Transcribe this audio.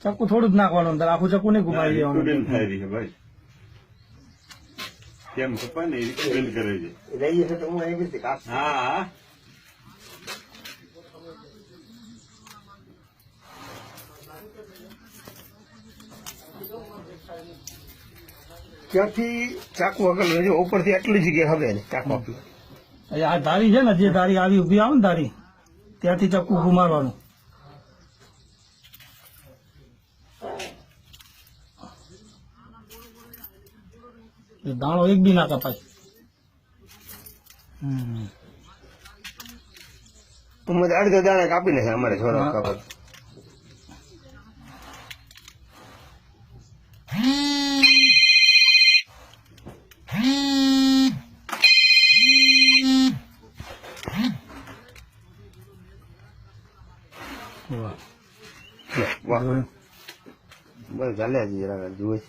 ચક્કુ થોડું જ નાખવાનું અંદર, આખું ચક્કુ નહીં ઘુમાવી દેવાનું. થાય રહી છે ભાઈ, કેમ કપાય ને એ રીતે બંધ કરે છે. લઈએ છે તો હું એવી રીતે કાપ. હા ત્યાંથી ચાકુ આગળ લેજો, ઉપરથી આટલી જગ્યા હવે ને ચાકુ આપી. આ ધારી છે ને, જે ધારી આવી ઉભી આવે ને ધારી, ત્યાંથી ચક્કુ ઘુમાડવાનું. દાણો એક બી ના કપાય. અડધો દાણા કાપી નાખે અમારે છોરા કાપડ. વાહ બસ ચાલે જરા જોઈ.